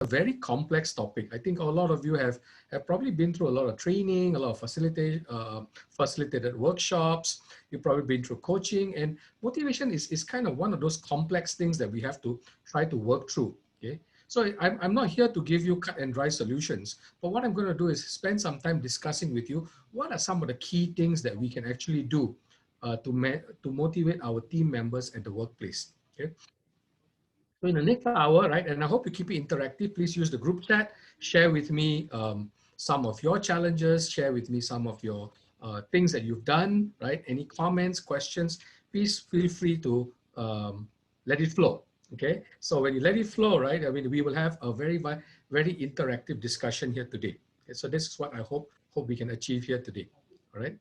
a very complex topic. I think a lot of you have probably been through a lot of training, a lot of facilitated workshops. You've probably been through coaching, and motivation is kind of one of those complex things that we have to try to work through. Okay. So I'm not here to give you cut and dry solutions, but what I'm going to do is spend some time discussing with you what are some of the key things that we can actually do to motivate our team members at the workplace. Okay. So in the next hour, right, and I hope you keep it interactive, please use the group chat, share with me some of your challenges, share with me some of your things that you've done, right? Any comments, questions, please feel free to let it flow, okay? So when you let it flow, right, I mean, we will have a very interactive discussion here today. Okay? So this is what I hope we can achieve here today, all right?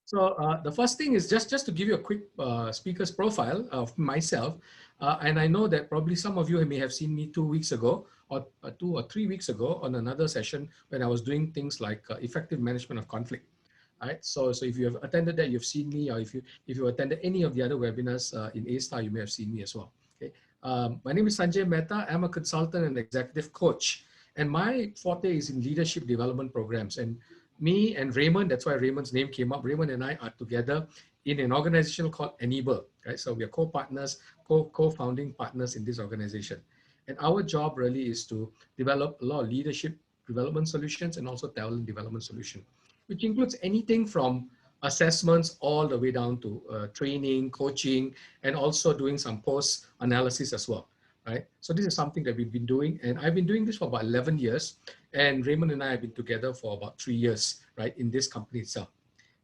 So the first thing is just to give you a quick speaker's profile of myself. And I know that probably some of you may have seen me 2 weeks ago or 2 or 3 weeks ago on another session when I was doing things like effective management of conflict. Right. So if you have attended that, you've seen me, or if you attended any of the other webinars in A-Star, you may have seen me as well. Okay. My name is Sanjay Mehta. I'm a consultant and executive coach, and my forte is in leadership development programs. And me and Raymond, that's why Raymond's name came up. Raymond and I are together in an organization called Enable, right? So we are co-partners, co-founding partners in this organization. And our job really is to develop a lot of leadership development solutions and also talent development solution, which includes anything from assessments all the way down to training, coaching, and also doing some post analysis as well. Right. So this is something that we've been doing, and I've been doing this for about 11 years. And Raymond and I have been together for about 3 years, right, in this company itself.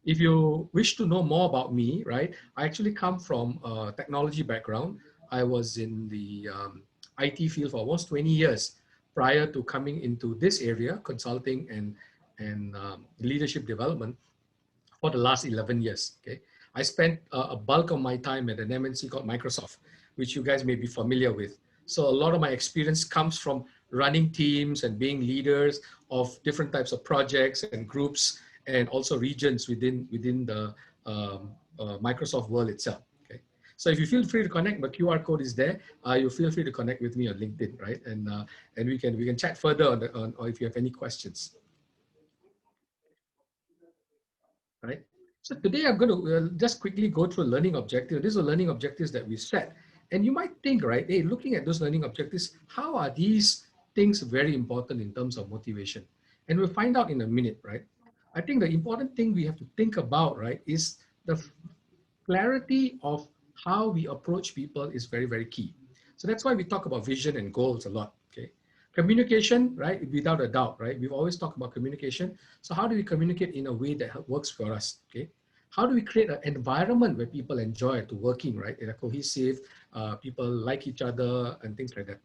If you wish to know more about me, right, I actually come from a technology background. I was in the IT field for almost 20 years prior to coming into this area, consulting and leadership development for the last 11 years. Okay, I spent a bulk of my time at an MNC called Microsoft, which you guys may be familiar with. So a lot of my experience comes from running teams and being leaders of different types of projects and groups, and also regions within the Microsoft world itself. Okay, so if you feel free to connect, the QR code is there. You feel free to connect with me on LinkedIn, right? And we can chat further on or if you have any questions. Right? So today I'm going to just quickly go through learning objectives. These are learning objectives that we set. And you might think, right, hey, looking at those learning objectives, how are these things very important in terms of motivation? And we'll find out in a minute, right? I think the important thing we have to think about, right, is the clarity of how we approach people is very, very key. So that's why we talk about vision and goals a lot, okay? Communication, right, without a doubt, right? We've always talked about communication. So how do we communicate in a way that works for us, okay? How do we create an environment where people enjoy to working, right? In a cohesive, people like each other and things like that.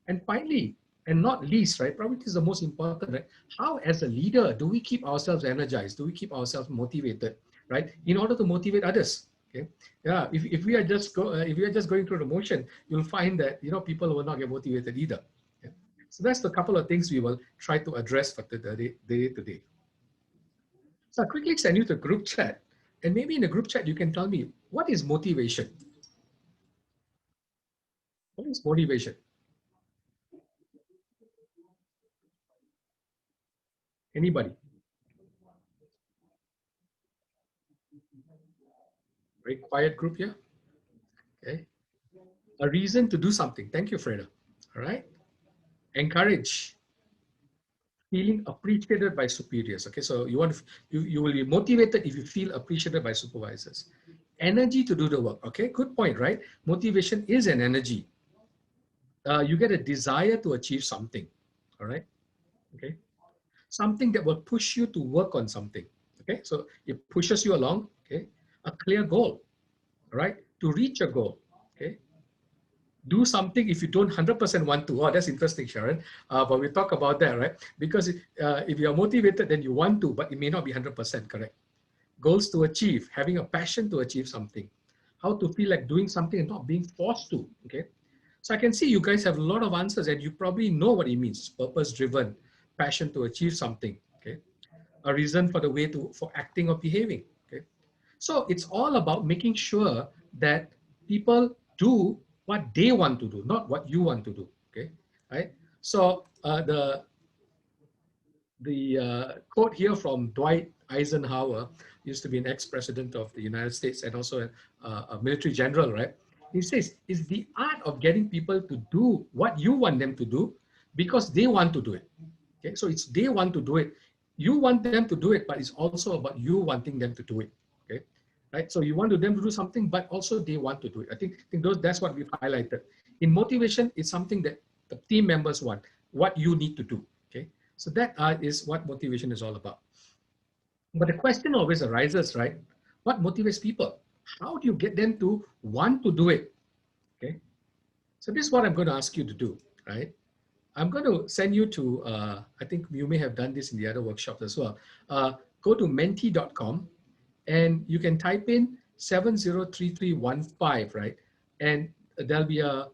And finally, and not least, right, probably this is the most important, right? How as a leader, do we keep ourselves energized? Do we keep ourselves motivated, right? In order to motivate others, okay? Yeah, if we are just going through the motion, you'll find that, you know, people will not get motivated either. Okay? So that's the couple of things we will try to address for the day today. So I'll quickly send you the group chat. And maybe in the group chat, you can tell me, what is motivation? What is motivation? Anybody? Very quiet group here. Okay. A reason to do something. Thank you, Freda. All right. Encourage. Feeling appreciated by superiors. Okay. So you will be motivated if you feel appreciated by supervisors. Energy to do the work. Okay. Good point, right? Motivation is an energy. You get a desire to achieve something. All right. Okay. Something that will push you to work on something. Okay. So it pushes you along. Okay. A clear goal. All right. To reach a goal. Okay. Do something if you don't 100% want to. Oh, that's interesting, Sharon. But we talk about that, right? Because if you're motivated, then you want to, but it may not be 100% correct. Goals to achieve, having a passion to achieve something. How to feel like doing something and not being forced to, okay? So I can see you guys have a lot of answers and you probably know what it means. Purpose-driven, passion to achieve something, okay? A reason for the way for acting or behaving, okay? So it's all about making sure that people do what they want to do, not what you want to do. Okay, right? So quote here from Dwight Eisenhower, used to be an ex-president of the United States and also a military general, right? He says, "It's the art of getting people to do what you want them to do because they want to do it." Okay, so it's they want to do it. You want them to do it, but it's also about you wanting them to do it. Okay, right? So you want them to do something, but also they want to do it. I think that's what we've highlighted. In motivation, it's something that the team members want, what you need to do. Okay, so that is what motivation is all about. But the question always arises, right? What motivates people? How do you get them to want to do it? Okay, so this is what I'm going to ask you to do, right? I'm going to send you to, I think you may have done this in the other workshops as well. Go to menti.com and you can type in 703315, right? And there'll be a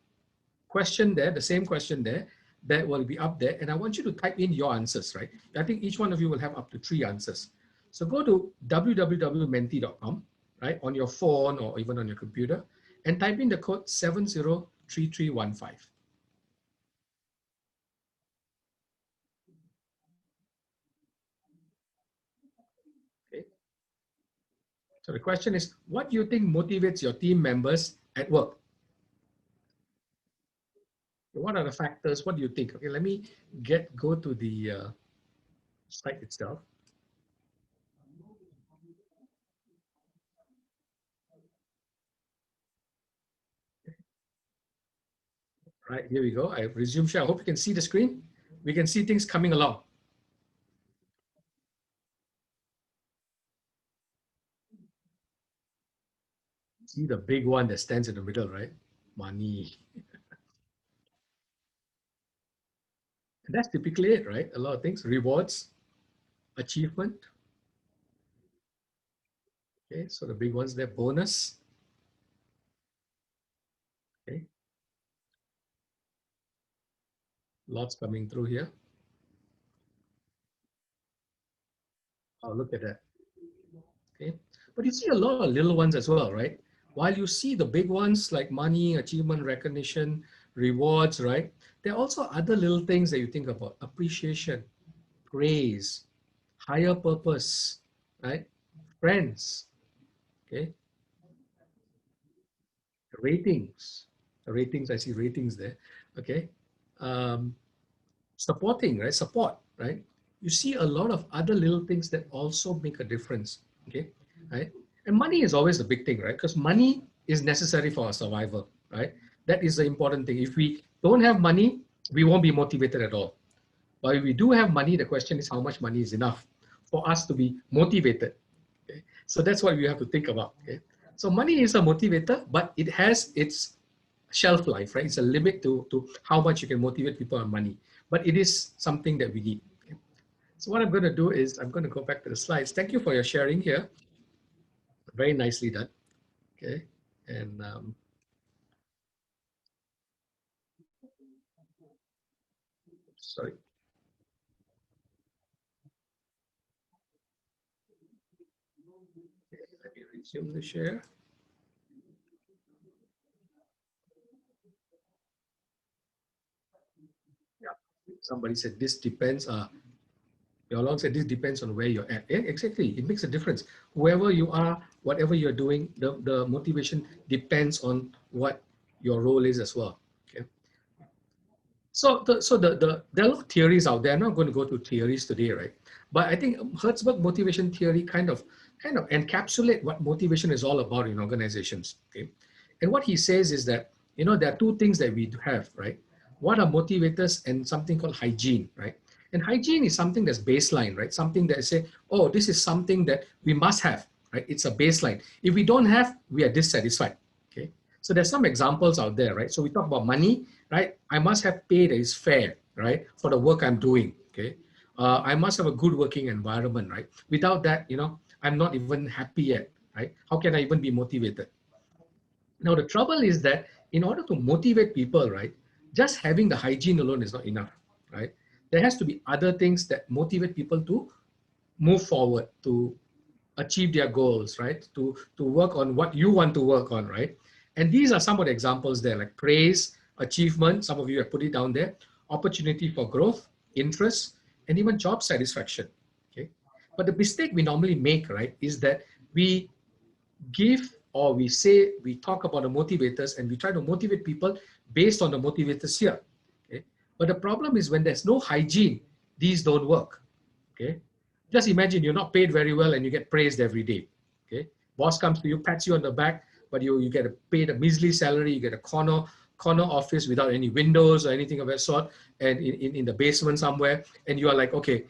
question there, the same question there, that will be up there. And I want you to type in your answers, right? I think each one of you will have up to 3 answers. So go to www.menti.com, right? On your phone or even on your computer and type in the code 703315. Okay. So the question is, what do you think motivates your team members at work? What are the factors? What do you think? Okay, let me go to the site itself. Right, here we go. I resume share. I hope you can see the screen. We can see things coming along. See the big one that stands in the middle, right? Money. And that's typically it, right? A lot of things. Rewards, achievement. Okay, so the big ones there, bonus. Okay, lots coming through here. Oh, look at that. Okay, but you see a lot of little ones as well, right? While you see the big ones like money, achievement, recognition, rewards, right? There are also other little things that you think about: appreciation, praise, higher purpose, right? Friends, okay? Ratings, ratings. I see ratings there. Okay, um, supporting, right? Support, right? You see a lot of other little things that also make a difference. Okay, right? And money is always the big thing, right? Because money is necessary for our survival, right? That is the important thing. If we don't have money, we won't be motivated at all. But if we do have money, the question is how much money is enough for us to be motivated. Okay? So that's what we have to think about. Okay? So money is a motivator, but it has its shelf life, right? It's a limit to how much you can motivate people on money. But it is something that we need. Okay? So what I'm going to do is I'm going to go back to the slides. Thank you for your sharing here. Very nicely done. Okay. And sorry. Okay, let me resume the share. Yeah. Somebody said this depends. Your said this depends on where you're at. Yeah, exactly. It makes a difference. Whoever you are, whatever you're doing, the motivation depends on what your role is as well. Okay. So there are a lot of theories out there. I'm not going to go to theories today, right? But I think Hertzberg motivation theory kind of encapsulate what motivation is all about in organizations. Okay. And what he says is that, there are two things that we have, right? What are motivators and something called hygiene, right? And hygiene is something that's baseline, right? Something that say, oh, this is something that we must have, right? It's a baseline. If we don't have, we are dissatisfied. Okay. So there's some examples out there, right? So we talk about money, right? I must have pay that is fair, right? For the work I'm doing. Okay. I must have a good working environment, right? Without that, I'm not even happy yet, right? How can I even be motivated? Now, the trouble is that in order to motivate people, right, just having the hygiene alone is not enough, right? There has to be other things that motivate people to move forward, to achieve their goals, right? To work on what you want to work on, right? And these are some of the examples there, like praise, achievement, some of you have put it down there, opportunity for growth, interest, and even job satisfaction. Okay. But the mistake we normally make, right, is that we give or we say, we talk about the motivators and we try to motivate people based on the motivators here. Okay. But the problem is when there's no hygiene, these don't work. Okay. Just imagine you're not paid very well and you get praised every day. Okay. Boss comes to you, pats you on the back, but you get paid a measly salary, you get a corner office without any windows or anything of that sort, and in the basement somewhere, and you are like, okay,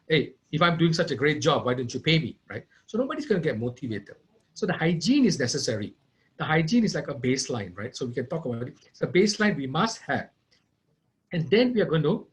hey, if I'm doing such a great job, why don't you pay me, right? So nobody's going to get motivated. So the hygiene is necessary. The hygiene is like a baseline, right? So we can talk about it. It's a baseline we must have. And then we are going to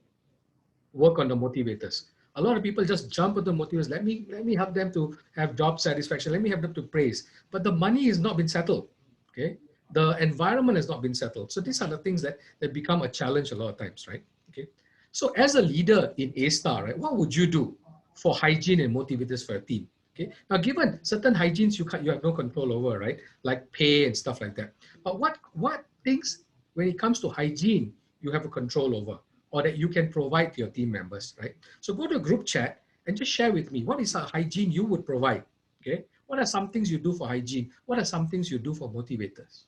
work on the motivators. A lot of people just jump at the motivators. Let me help them to have job satisfaction. Let me help them to praise. But the money has not been settled. Okay. The environment has not been settled. So these are the things that become a challenge a lot of times, right? Okay. So as a leader in A-Star, right, what would you do for hygiene and motivators for a team? Okay. Now, given certain hygienes you have no control over, right? Like pay and stuff like that. But what things when it comes to hygiene you have a control over, or that you can provide to your team members, right? So go to a group chat and just share with me, what is a hygiene you would provide, okay? What are some things you do for hygiene? What are some things you do for motivators?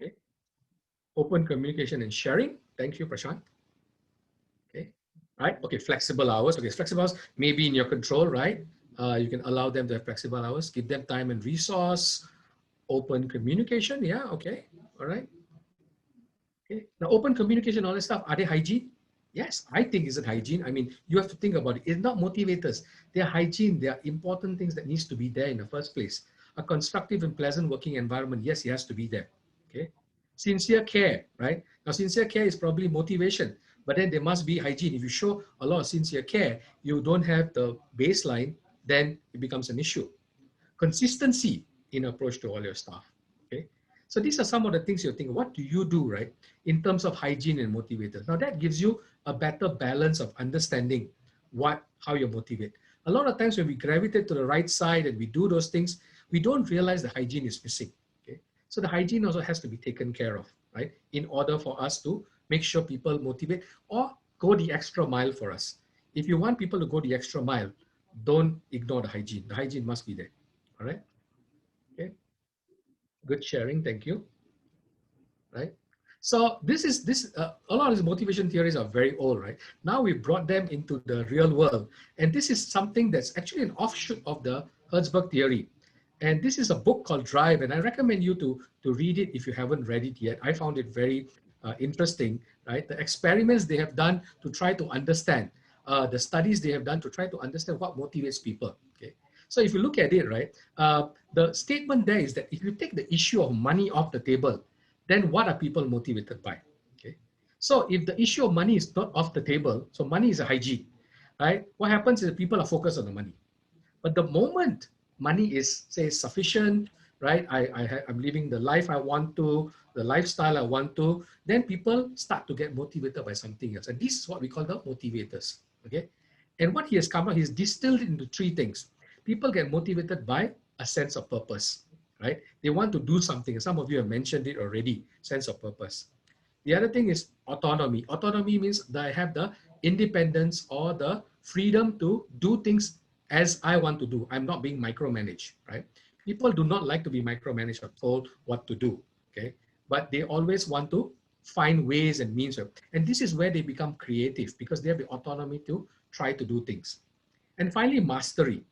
Okay. Open communication and sharing. Thank you, Prashant. Okay, right? Okay, flexible hours. Okay, flexible hours may be in your control, right? You can allow them to have flexible hours, give them time and resource, open communication. Yeah, okay, all right. Okay. Now, open communication, all this stuff, are they hygiene? Yes, I think it's a hygiene. I mean, you have to think about it. It's not motivators. They're hygiene. They are important things that needs to be there in the first place. A constructive and pleasant working environment, yes, it has to be there. Okay. Sincere care, right? Now, sincere care is probably motivation, but then there must be hygiene. If you show a lot of sincere care, you don't have the baseline, then it becomes an issue. Consistency in approach to all your staff. Okay. So these are some of the things you're thinking, what do you do, right, in terms of hygiene and motivators? Now that gives you a better balance of understanding how you motivate. A lot of times when we gravitate to the right side and we do those things, we don't realize the hygiene is missing. Okay. So the hygiene also has to be taken care of, right, in order for us to make sure people motivate or go the extra mile for us. If you want people to go the extra mile, don't ignore the hygiene. The hygiene must be there. All right. Okay. Good sharing. Thank you. Right. So a lot of these motivation theories are very old, right? Now we brought them into the real world, and this is something that's actually an offshoot of the Herzberg theory. And this is a book called Drive, and I recommend you to read it if you haven't read it yet. I found it very interesting, right? The experiments they have done to try to understand, the studies they have done to try to understand what motivates people. Okay. So if you look at it, right, the statement there is that if you take the issue of money off the table, then what are people motivated by? Okay. So if the issue of money is not off the table, so money is a hygiene, right? What happens is people are focused on the money. But the moment money is, say, sufficient, right? I'm living the life I want to, the lifestyle I want to, then people start to get motivated by something else. And this is what we call the motivators, okay? And what he has come out, he's distilled into three things. People get motivated by a sense of purpose, right? They want to do something. Some of you have mentioned it already, sense of purpose. The other thing is autonomy. Autonomy means that I have the independence or the freedom to do things as I want to do. I'm not being micromanaged, right? People do not like to be micromanaged or told what to do, okay? But they always want to find ways and means of, and this is where they become creative because they have the autonomy to try to do things. And finally, mastery.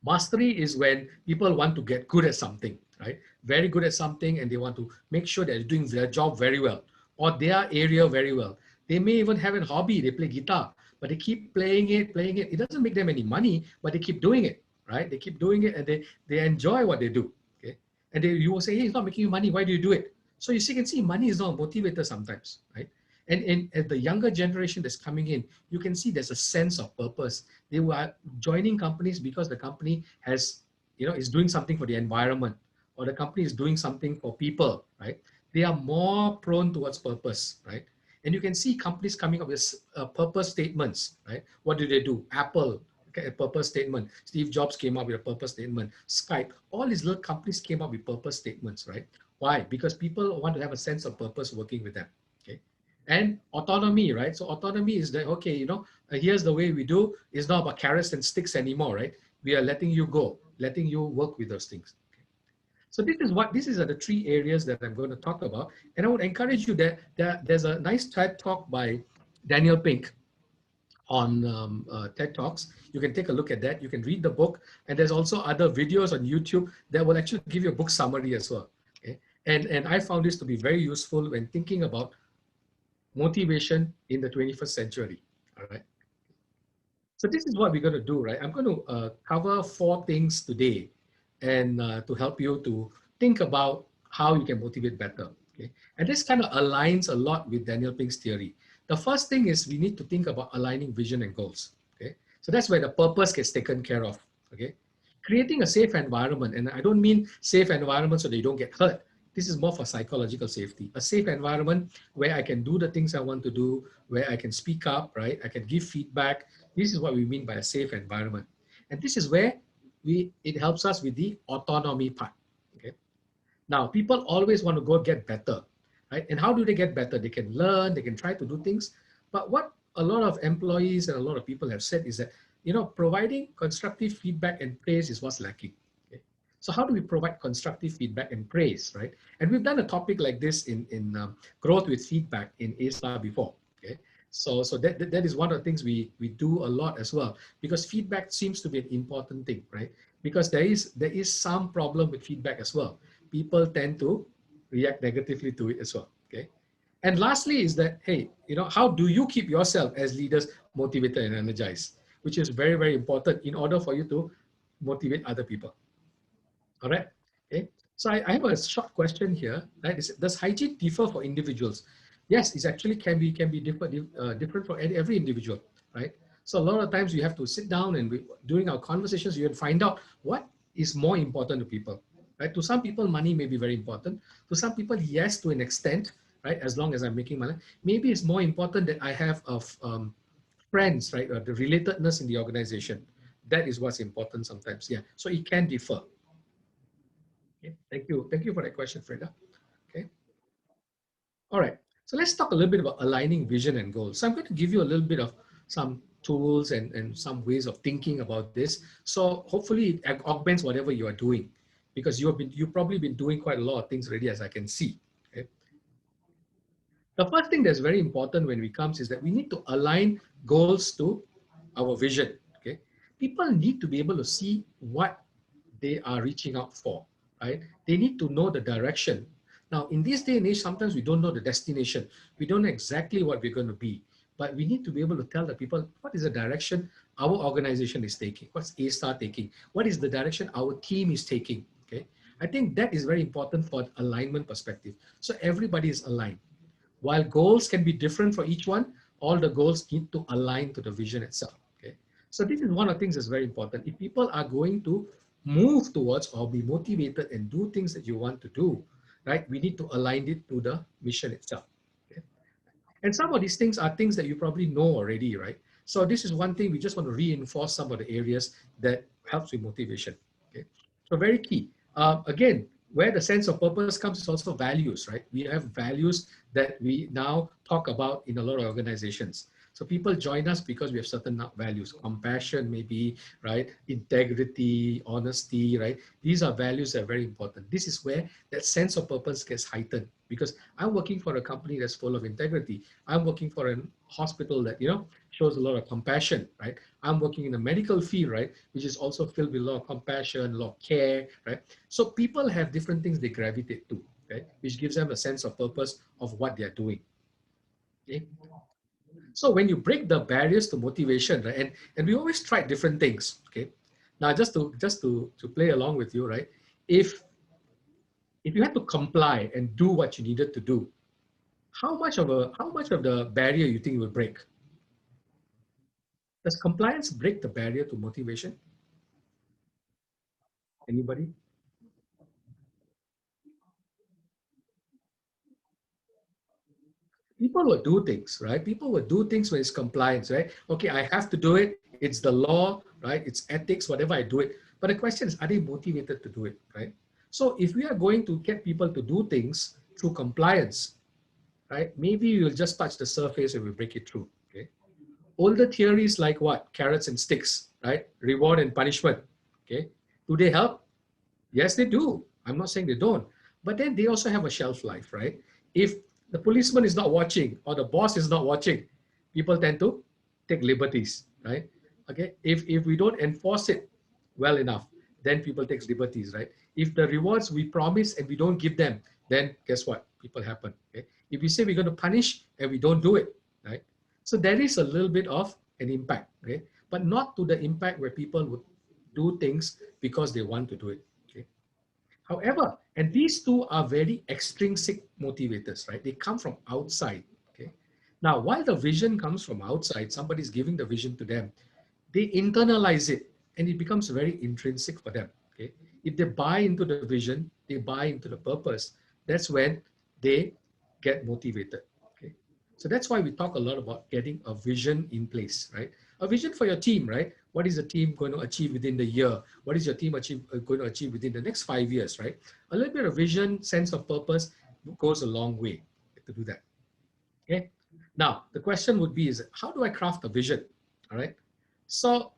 Mastery is when people want to get good at something, right? Very good at something, and they want to make sure they're doing their job very well or their area very well. They may even have a hobby, they play guitar, but they keep playing it, playing it. It doesn't make them any money, but they keep doing it, right? They keep doing it and they enjoy what they do, okay? And you will say, hey, it's not making you money, why do you do it? So you can see money is not a motivator sometimes, right? And as the younger generation that's coming in, you can see there's a sense of purpose. They were joining companies because the company has, is doing something for the environment, or the company is doing something for people, right? They are more prone towards purpose, right? And you can see companies coming up with purpose statements, right? What do they do? Apple, Okay, a purpose statement. Steve Jobs came up with a purpose statement. Skype, all these little companies came up with purpose statements, right? Why? Because people want to have a sense of purpose working with them. Okay. And autonomy, right? So autonomy is that, okay, here's the way we do. It's not about carrots and sticks anymore, right? We are letting you go, letting you work with those things. So these are the three areas that I'm going to talk about. And I would encourage you that there's a nice TED talk by Daniel Pink on TED Talks. You can take a look at that. You can read the book. And there's also other videos on YouTube that will actually give you a book summary as well. Okay? And I found this to be very useful when thinking about motivation in the 21st century. All right. So this is what we're going to do, right? I'm going to cover 4 things today and to help you to think about how you can motivate better. Okay. And this kind of aligns a lot with Daniel Pink's theory. The first thing is we need to think about aligning vision and goals. Okay. So that's where the purpose gets taken care of. Okay. Creating a safe environment, and I don't mean safe environment so they don't get hurt. This is more for psychological safety. A safe environment where I can do the things I want to do, where I can speak up, right? I can give feedback. This is what we mean by a safe environment. And this is where it helps us with the autonomy part. Okay. Now, people always want to go get better, right? And how do they get better? They can learn, they can try to do things. But what a lot of employees and a lot of people have said is that, providing constructive feedback and praise is what's lacking. Okay? So how do we provide constructive feedback and praise, right? And we've done a topic like this in growth with feedback in A-Star before. Okay. So that is one of the things we do a lot as well, because feedback seems to be an important thing, right? Because there is some problem with feedback as well. People tend to react negatively to it as well. Okay. And lastly is that, hey, how do you keep yourself as leaders motivated and energized, which is very, very important in order for you to motivate other people. All right. Okay. So I have a short question here. Right? Does hygiene differ for individuals? Yes, it actually can be different for every individual, right? So a lot of times you have to sit down and during our conversations, you can find out what is more important to people, right? To some people, money may be very important. To some people, yes, to an extent, right? As long as I'm making money, maybe it's more important that I have of friends, right? The relatedness in the organization. That is what's important sometimes. Yeah. So it can differ. Okay, thank you. Thank you for that question, Freda. Okay. All right. So let's talk a little bit about aligning vision and goals. So I'm going to give you a little bit of some tools and some ways of thinking about this. So hopefully it augments whatever you are doing, because you've probably been doing quite a lot of things already, as I can see. Okay. The first thing that's very important when we comes is that we need to align goals to our vision. Okay. People need to be able to see what they are reaching out for, right? They need to know the direction. Now, in this day and age, sometimes we don't know the destination. We don't know exactly what we're going to be, but we need to be able to tell the people what is the direction our organization is taking, what's A-Star taking, what is the direction our team is taking, okay? I think that is very important for alignment perspective. So everybody is aligned. While goals can be different for each one, all the goals need to align to the vision itself. Okay. So this is one of the things that's very important. If people are going to move towards or be motivated and do things that you want to do, right, we need to align it to the mission itself. Okay. And some of these things are things that you probably know already, right? So this is one thing we just want to reinforce some of the areas that helps with motivation. Okay. So very key. Again, where the sense of purpose comes is also values, right? We have values that we now talk about in a lot of organizations. So people join us because we have certain values, compassion maybe, right? Integrity, honesty, right? These are values that are very important. This is where that sense of purpose gets heightened, because I'm working for a company that's full of integrity. I'm working for a hospital that, shows a lot of compassion, right? I'm working in the medical field, right? Which is also filled with a lot of compassion, a lot of care, right? So people have different things they gravitate to, right? Which gives them a sense of purpose of what they're doing. Okay. So when you break the barriers to motivation, right? And we always try different things. Okay. Now just to play along with you, right? If you had to comply and do what you needed to do, how much of the barrier you think will break? Does compliance break the barrier to motivation? Anybody? People will do things, right? People will do things when it's compliance, right? Okay, I have to do it. It's the law, right? It's ethics, whatever I do it. But the question is, are they motivated to do it, right? So if we are going to get people to do things through compliance, right? Maybe we'll just touch the surface and we break it through, okay? Older theories like what? Carrots and sticks, right? Reward and punishment, okay? Do they help? Yes, they do. I'm not saying they don't. But then they also have a shelf life, right? If the policeman is not watching or the boss is not watching, people tend to take liberties, right? Okay, if we don't enforce it well enough, then people take liberties, right? If the rewards we promise and we don't give them, then guess what? People happen, okay? If we say we're going to punish and we don't do it, right? So there is a little bit of an impact, okay? But not to the impact where people would do things because they want to do it. However, and these two are very extrinsic motivators, right? They come from outside, okay? Now, while the vision comes from outside, somebody's giving the vision to them, they internalize it and it becomes very intrinsic for them, okay? If they buy into the vision, they buy into the purpose, that's when they get motivated, okay? So that's why we talk a lot about getting a vision in place, right? A vision for your team, right? What is the team going to achieve within the year? What is your team going to achieve within the next 5 years, right? A little bit of vision, sense of purpose goes a long way to do that, okay? Now, the question would be, is how do I craft a vision, all right? So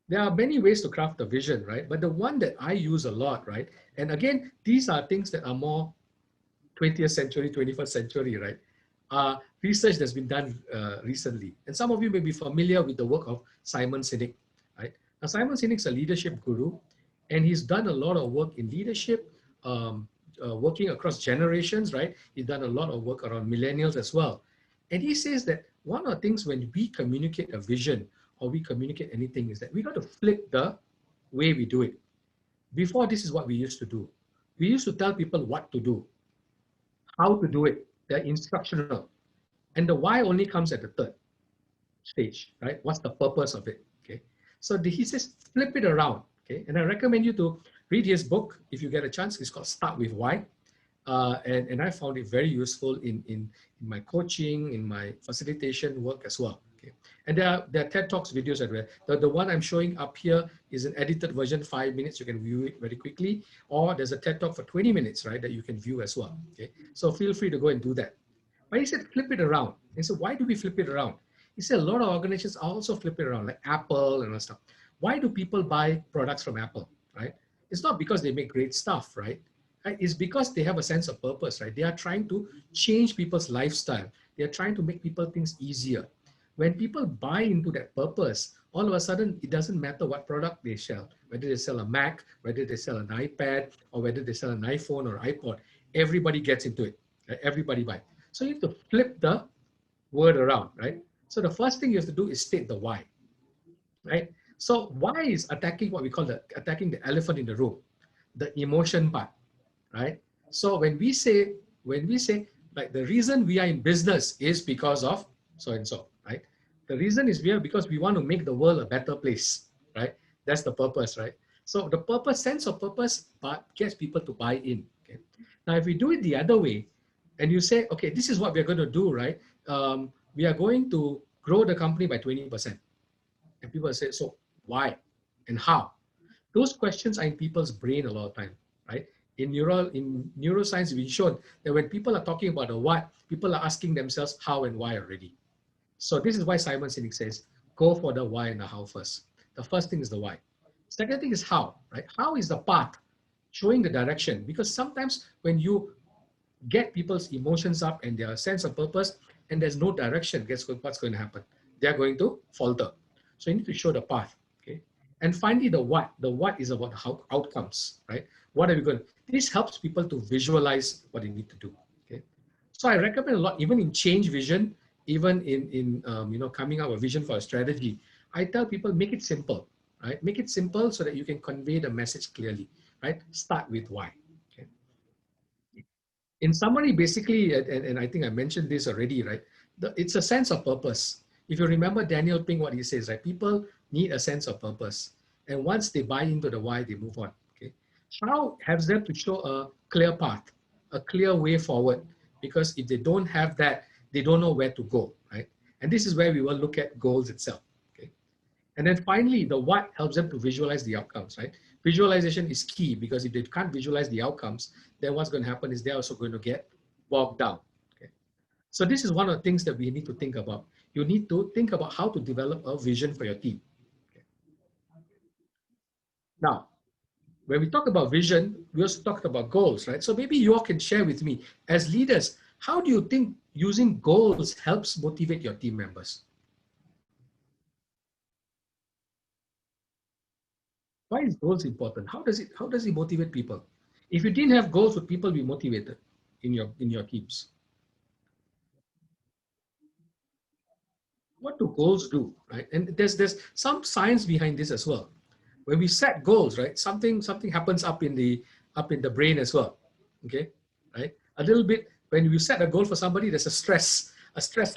there are many ways to craft a vision, right? But the one that I use a lot, right? And again, these are things that are more 20th century, 21st century, right? Research that's been done recently. And some of you may be familiar with the work of Simon Sinek, right? Now, Simon Sinek's a leadership guru, and he's done a lot of work in leadership, working across generations, right? He's done a lot of work around millennials as well. And he says that one of the things when we communicate a vision or we communicate anything is that we got to flip the way we do it. Before, this is what we used to do. We used to tell people what to do, how to do it. They're instructional. And the why only comes at the third stage, right? What's the purpose of it, okay? So he says, flip it around, okay? And I recommend you to read his book if you get a chance. It's called Start With Why. And I found it very useful in my coaching, in my facilitation work as well, okay? And there are TED Talks videos as well. The one I'm showing up here is an edited version, 5 minutes. You can view it very quickly. Or there's a TED Talk for 20 minutes, right, that you can view as well, okay? So feel free to go and do that. But he said, flip it around. And so why do we flip it around? He said a lot of organizations also flip it around, like Apple and all stuff. Why do people buy products from Apple, right? It's not because they make great stuff, right? It's because they have a sense of purpose, right? They are trying to change people's lifestyle. They are trying to make people things easier. When people buy into that purpose, all of a sudden, it doesn't matter what product they sell, whether they sell a Mac, whether they sell an iPad, or whether they sell an iPhone or iPod, everybody gets into it, right? Everybody buys. So you have to flip the word around, right? So the first thing you have to do is state the why, right? So why is attacking what we call attacking the elephant in the room, the emotion part, right? So when we say like the reason we are in business is because of so and so, right? The reason is because we want to make the world a better place, right? That's the purpose, right? So the purpose, sense of purpose part gets people to buy in, okay? Now, if we do it the other way, and you say, okay, this is what we're going to do, right? We are going to grow the company by 20%. And people say, so why and how? Those questions are in people's brain a lot of time, right? In neuroscience, we showed that when people are talking about the what, people are asking themselves how and why already. So this is why Simon Sinek says, go for the why and the how first. The first thing is the why. Second thing is how, right? How is the path, showing the direction. Because sometimes when you get people's emotions up and their sense of purpose and there's no direction, guess what's going to happen? They're going to falter. So you need to show the path, okay? And finally, the what. The what is about how outcomes, right? What are we going to, this helps people to visualize what they need to do, okay? So I recommend a lot, even in change vision, even in coming up with a vision for a strategy, I tell people, make it simple, right? Make it simple so that you can convey the message clearly, right? Start with why, okay? In summary, basically, and I think I mentioned this already, right? It's a sense of purpose. If you remember Daniel Pink, what he says, right? People need a sense of purpose. And once they buy into the why, they move on, okay? How helps them to show a clear path, a clear way forward? Because if they don't have that, they don't know where to go, right? And this is where we will look at goals itself, okay? And then finally, the what helps them to visualize the outcomes, right? Visualization is key, because if they can't visualize the outcomes, then what's going to happen is they're also going to get bogged down. Okay? So this is one of the things that we need to think about. You need to think about how to develop a vision for your team. Okay? Now, when we talk about vision, we also talked about goals, right? So maybe you all can share with me, as leaders, how do you think using goals helps motivate your team members? Why is goals important? How does it motivate people? If you didn't have goals, would people be motivated in your teams? What do goals do, right? And there's some science behind this as well. When we set goals, right, something happens up in the brain as well. Okay, right? A little bit when you set a goal for somebody, there's a stress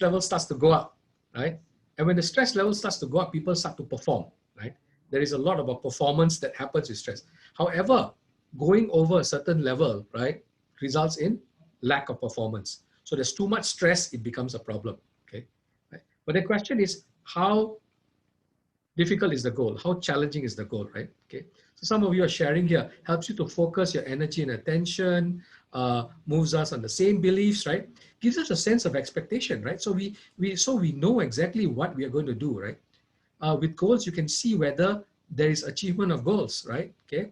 level starts to go up, right? And when the stress level starts to go up, people start to perform, right? There is a lot of a performance that happens with stress. However, going over a certain level, right, results in lack of performance. So there's too much stress, it becomes a problem. Okay, right? But the question is, how difficult is the goal? How challenging is the goal, right? Okay. So some of you are sharing here, helps you to focus your energy and attention, moves us on the same beliefs, right? Gives us a sense of expectation, right? So we know exactly what we are going to do, right? With goals, you can see whether there is achievement of goals, right? Okay.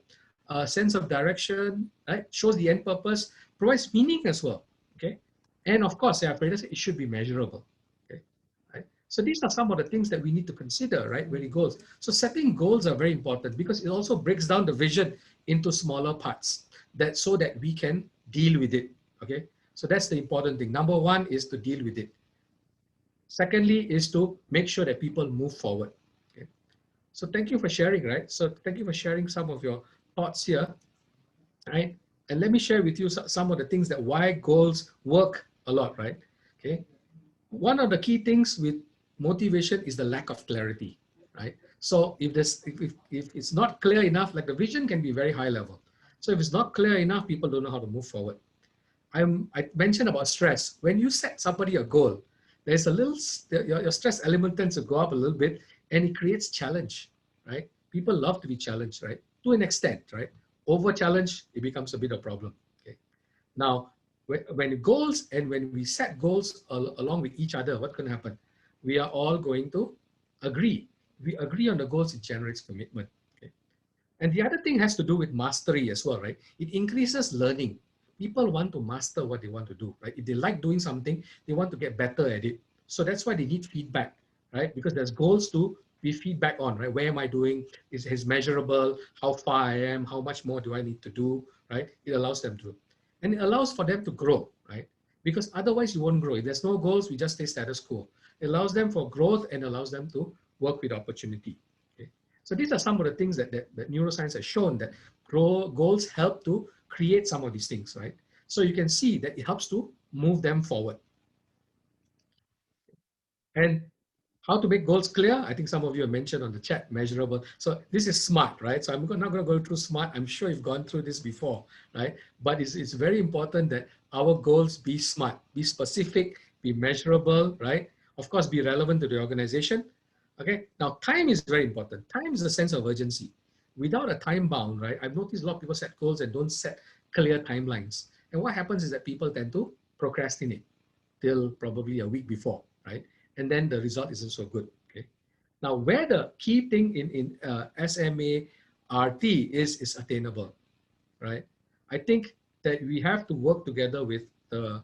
Sense of direction, right? Shows the end purpose, provides meaning as well. Okay. And of course, it should be measurable. Okay. Right? So these are some of the things that we need to consider, right? When it goes. So setting goals are very important, because it also breaks down the vision into smaller parts, so that we can deal with it. Okay. So that's the important thing. Number one is to deal with it. Secondly is to make sure that people move forward. Okay. So thank you for sharing, right? So thank you for sharing some of your thoughts here, right? And let me share with you some of the things that why goals work a lot, right? Okay. One of the key things with motivation is the lack of clarity, right? So if it's not clear enough, like the vision can be very high level. So if it's not clear enough, people don't know how to move forward. I mentioned about stress. When you set somebody a goal, there's a little, your stress element tends to go up a little bit, and it creates challenge, right? People love to be challenged, right? To an extent, right? Over challenge, it becomes a bit of a problem. Okay. Now, when goals and when we set goals along with each other, what's going to happen? We are all going to agree. We agree on the goals, it generates commitment. Okay. And the other thing has to do with mastery as well, right? It increases learning. People want to master what they want to do, right? If they like doing something, they want to get better at it. So that's why they need feedback, right? Because there's goals to be feedback on, right? Where am I doing? Is measurable? How far I am? How much more do I need to do, right? It allows them to. And it allows for them to grow, right? Because otherwise you won't grow. If there's no goals, we just stay status quo. It allows them for growth and allows them to work with opportunity. Okay? So these are some of the things that neuroscience has shown, that goals help to create some of these things, right? So you can see that it helps to move them forward. And how to make goals clear? I think some of you have mentioned on the chat, measurable. So this is SMART, right? So I'm not going to go through SMART. I'm sure you've gone through this before, right? But it's very important that our goals be SMART, be specific, be measurable, right? Of course, be relevant to the organization. Okay. Now, time is very important. Time is a sense of urgency. Without a time bound, right? I've noticed a lot of people set goals and don't set clear timelines. And what happens is that people tend to procrastinate till probably a week before, right? And then the result isn't so good. Okay. Now, where the key thing in SMART is attainable, right? I think that we have to work together with the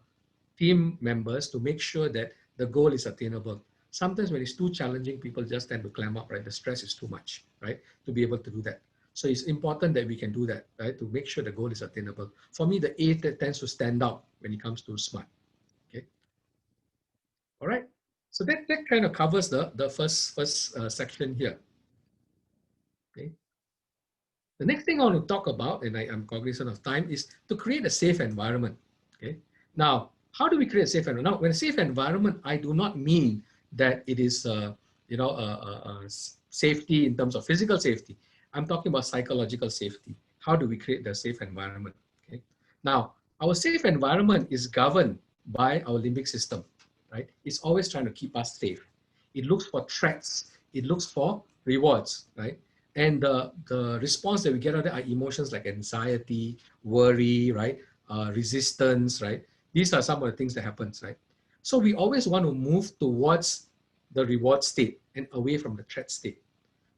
team members to make sure that the goal is attainable. Sometimes when it's too challenging, people just tend to climb up, right? The stress is too much, right? To be able to do that. So it's important that we can do that, right? To make sure the goal is attainable. For me, the A that tends to stand out when it comes to SMART. Okay. All right. So that kind of covers the first section here. Okay. The next thing I want to talk about, and I'm cognizant of time, is to create a safe environment. Okay. Now, how do we create a safe environment? Now, when a safe environment, I do not mean that it is, safety in terms of physical safety. I'm talking about psychological safety. How do we create the safe environment? Okay. Now, our safe environment is governed by our limbic system, right? It's always trying to keep us safe. It looks for threats. It looks for rewards, right? And the response that we get out of it are emotions like anxiety, worry, right? Resistance, right? These are some of the things that happens, right? So we always want to move towards the reward state and away from the threat state.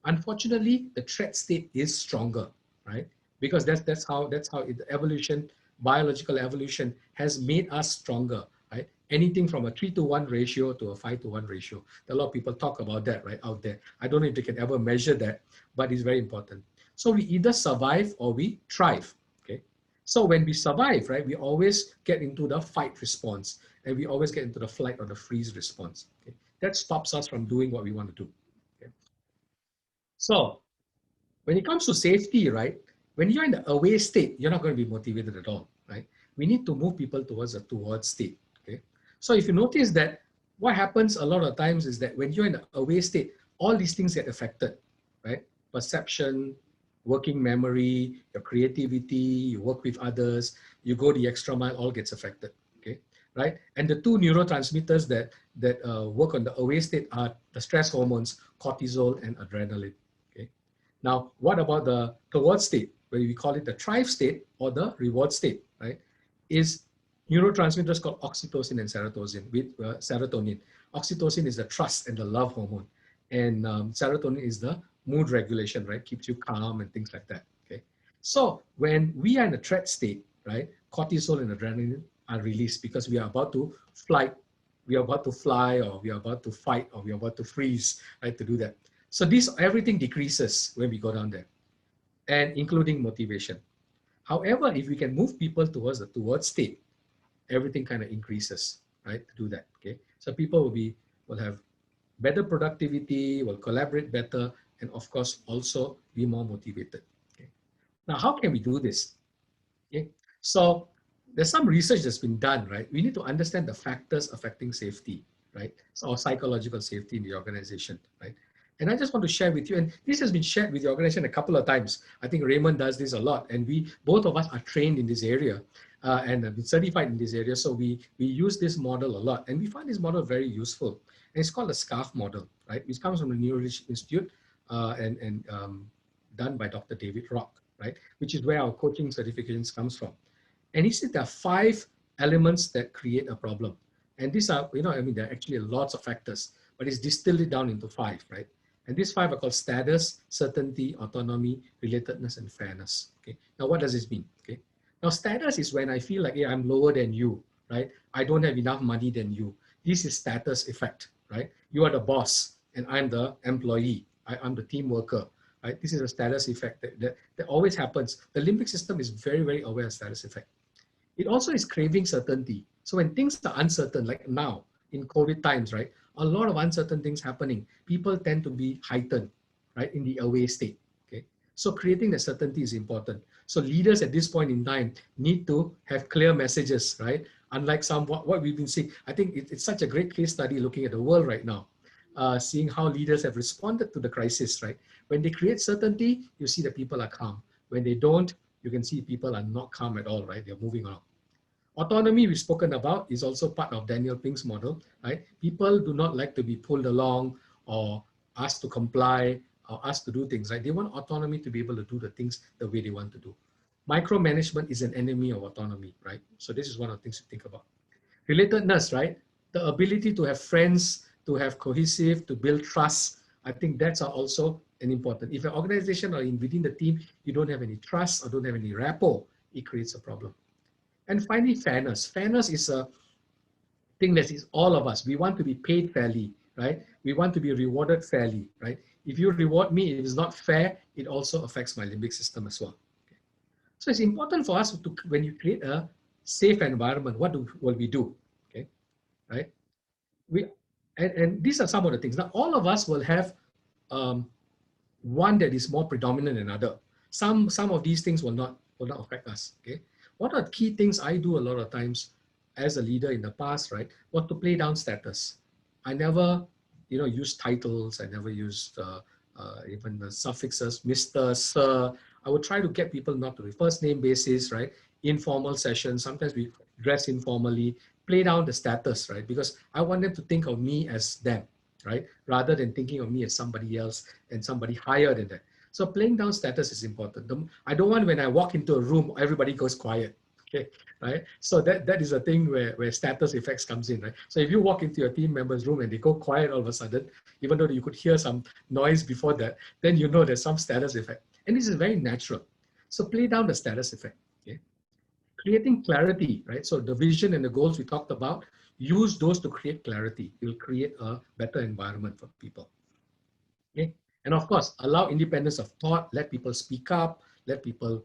Unfortunately, the threat state is stronger, right? Because that's how the evolution, biological evolution has made us stronger, right? Anything from a 3-to-1 ratio to a 5-to-1 ratio. A lot of people talk about that right out there. I don't know if they can ever measure that, but it's very important. So we either survive or we thrive. Okay. So when we survive, right, we always get into the fight response and we always get into the flight or the freeze response. Okay. That stops us from doing what we want to do. Okay. So when it comes to safety, right, when you're in the away state, you're not going to be motivated at all, right? We need to move people towards a towards state, okay? So if you notice that what happens a lot of times is that when you're in the away state, all these things get affected, right? Perception, working memory, your creativity, you work with others, you go the extra mile, all gets affected, okay? Right? And the two neurotransmitters that work on the away state are the stress hormones, cortisol and adrenaline. Now, what about the toward state, where we call it the thrive state or the reward state, right? Is neurotransmitters called oxytocin and serotonin. With serotonin, oxytocin is the trust and the love hormone, and serotonin is the mood regulation, right? Keeps you calm and things like that. Okay, so when we are in a threat state, right, cortisol and adrenaline are released because we are about to flight, we are about to fly, or we are about to fight, or we are about to freeze, right? To do that. So this everything decreases when we go down there, and including motivation. However, if we can move people towards the towards state, everything kind of increases, right? To do that, okay. So people will have better productivity, will collaborate better, and of course also be more motivated. Okay. Now, how can we do this? Okay. So there's some research that's been done, right? We need to understand the factors affecting safety, right? So, or psychological safety in the organization, right? And I just want to share with you, and this has been shared with the organization a couple of times. I think Raymond does this a lot, and we both of us are trained in this area and have been certified in this area. So we use this model a lot, and we find this model very useful. And it's called the SCARF model, right? Which comes from the Neuro Institute and done by Dr. David Rock, right? Which is where our coaching certifications comes from. And he said there are 5 elements that create a problem. And these are, I mean, there are actually lots of factors, but it's distilled it down into 5, right? And these 5 are called status, certainty, autonomy, relatedness, and fairness. Okay. Now, what does this mean? Okay. Now, status is when I feel like, yeah, I'm lower than you, right? I don't have enough money than you. This is status effect, right? You are the boss, and I'm the employee. I'm the team worker, right? This is a status effect that always happens. The limbic system is very, very aware of status effect. It also is craving certainty. So when things are uncertain, like now in COVID times, right? A lot of uncertain things happening. People tend to be heightened, right? In the away state, okay? So creating the certainty is important. So leaders at this point in time need to have clear messages, right? Unlike what we've been seeing. I think it's such a great case study looking at the world right now, seeing how leaders have responded to the crisis, right? When they create certainty, you see that people are calm. When they don't, you can see people are not calm at all, right? They're moving on. Autonomy we've spoken about is also part of Daniel Pink's model, right? People do not like to be pulled along or asked to comply or asked to do things, right? They want autonomy to be able to do the things the way they want to do. Micromanagement is an enemy of autonomy, right? So this is one of the things to think about. Relatedness, right? The ability to have friends, to have cohesive, to build trust. I think that's also an important. If an organization or within the team, you don't have any trust or don't have any rapport, it creates a problem. And finally, fairness. Fairness is a thing that is all of us. We want to be paid fairly, right? We want to be rewarded fairly, right? If you reward me, if it's not fair, it also affects my limbic system as well. Okay. So it's important for us to, when you create a safe environment, what will we do? Okay, right? And these are some of the things. Now, all of us will have one that is more predominant than another. Some of these things will not affect us. Okay, what are key things I do a lot of times as a leader in the past, right? Was to play down status. I never, use titles. I never used even the suffixes, Mr., Sir. I would try to get people not to be first name basis, right? Informal sessions. Sometimes we dress informally, play down the status, right? Because I want them to think of me as them. right? Rather than thinking of me as somebody else and somebody higher than that. So playing down status is important. I don't want when I walk into a room, everybody goes quiet. Okay, right? So that is a thing where status effects comes in, right? So if you walk into your team member's room and they go quiet all of a sudden, even though you could hear some noise before that, then you know there's some status effect. And this is very natural. So play down the status effect. Okay? Creating clarity, right? So the vision and the goals we talked about, use those to create clarity. You'll create a better environment for people. Okay? And of course, allow independence of thought, let people speak up, let people,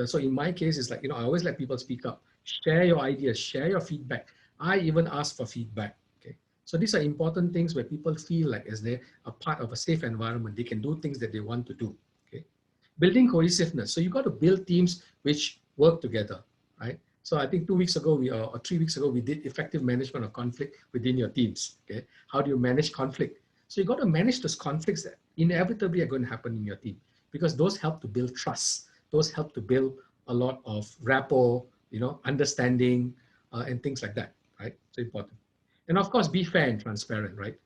so in my case, it's like, I always let people speak up, share your ideas, share your feedback. I even ask for feedback, okay? So these are important things where people feel like as they're a part of a safe environment, they can do things that they want to do, okay? Building cohesiveness. So you got to build teams which work together, right? So I think 2 weeks ago, or 3 weeks ago, we did effective management of conflict within your teams, okay? How do you manage conflict? So you got to manage those conflicts that inevitably are going to happen in your team, because those help to build trust. Those help to build a lot of rapport, understanding, and things like that, right? So important. And of course, be fair and transparent, right?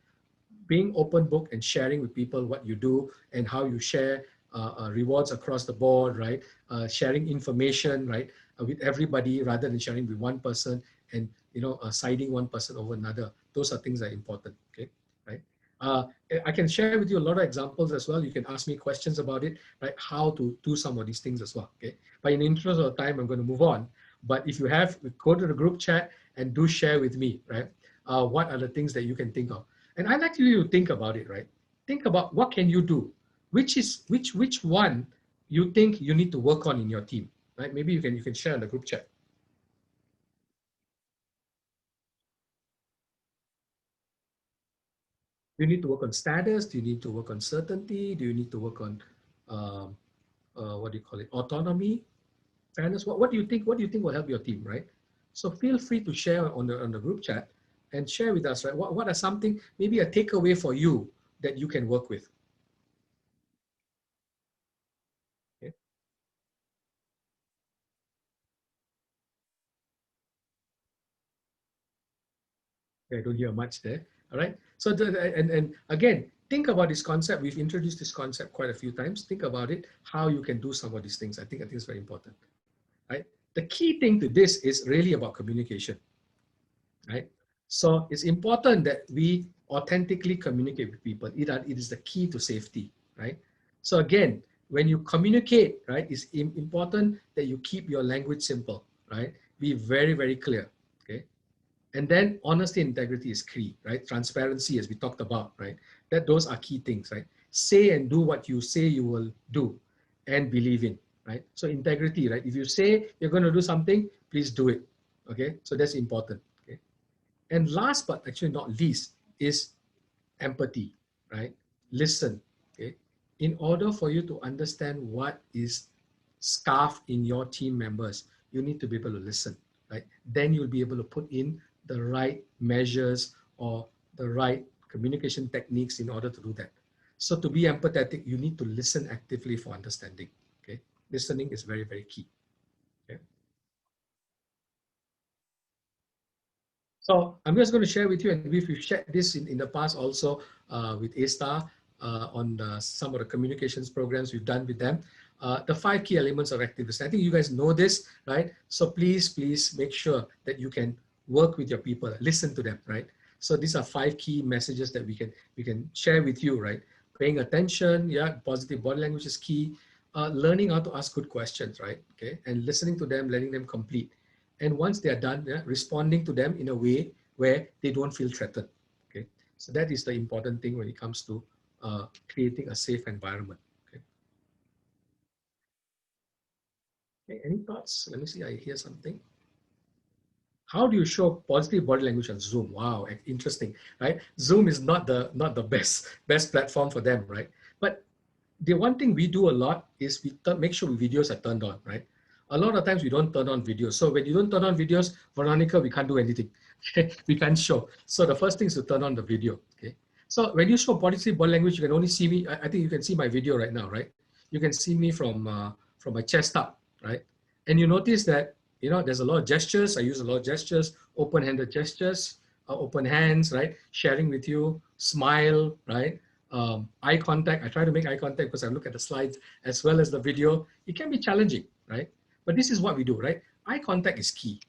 Being open book and sharing with people what you do and how you share rewards across the board, right? Sharing information, right, with everybody rather than sharing with one person and siding one person over another. Those are things that are important. Okay, right? Uh, I can share with you a lot of examples as well. You can ask me questions about it, right? How to do some of these things as well. Okay, but in the interest of time, I'm going to move on. But if you have, go to the group chat and do share with me, right? What are the things that you can think of? And I'd like you to think about it, right? Think about what can you do? Which one you think you need to work on in your team, right? Maybe you can share in the group chat. Do you need to work on status? Do you need to work on certainty? Do you need to work on um, what do you call it? Autonomy, fairness. What do you think? What do you think will help your team, right? So feel free to share on the group chat and share with us, right? What are something, maybe a takeaway for you that you can work with? Okay. I don't hear much there. All right. So and again, think about this concept. We've introduced this concept quite a few times. Think about it, how you can do some of these things. I think it's very important. Right. The key thing to this is really about communication. Right. So it's important that we authentically communicate with people. It is the key to safety. Right. So again, when you communicate, right, it's important that you keep your language simple. Right. Be very, very clear. Okay. And then honesty and integrity is key, right? Transparency, as we talked about, right? Those are key things, right? Say and do what you say you will do and believe in, right? So integrity, right? If you say you're going to do something, please do it. Okay. So that's important. Okay. And last but actually not least is empathy, right? Listen. Okay. In order for you to understand what is scarf in your team members, you need to be able to listen, right? Then you'll be able to put in the right measures or the right communication techniques in order to do that. So to be empathetic, you need to listen actively for understanding. Okay, listening is very, very key. Okay. So I'm just going to share with you, and we've shared this in the past also with A-Star on some of the communications programs we've done with them. The 5 key elements of active listening. I think you guys know this, right? So please make sure that you can work with your people, listen to them, right? So these are 5 key messages that we can share with you, right? Paying attention, yeah, positive body language is key. Learning how to ask good questions, right? Okay, and listening to them, letting them complete. And once they are done, yeah, responding to them in a way where they don't feel threatened. Okay, so that is the important thing when it comes to creating a safe environment. Okay. Okay, any thoughts? Let me see. I hear something. How do you show positive body language on Zoom? Wow, interesting, right? Zoom is not the best platform for them, right? But the one thing we do a lot is we make sure videos are turned on, right? A lot of times we don't turn on videos. So when you don't turn on videos, Veronica, we can't do anything. We can't show. So the first thing is to turn on the video. Okay. So when you show body language, you can only see me. I think you can see my video right now, right? You can see me from my chest up, right? And you notice that there's a lot of gestures. I use a lot of gestures, open-handed gestures. open hands, right? Sharing with you, smile, right? Eye contact. I try to make eye contact because I look at the slides as well as the video. It can be challenging, right? But this is what we do, right? Eye contact is key,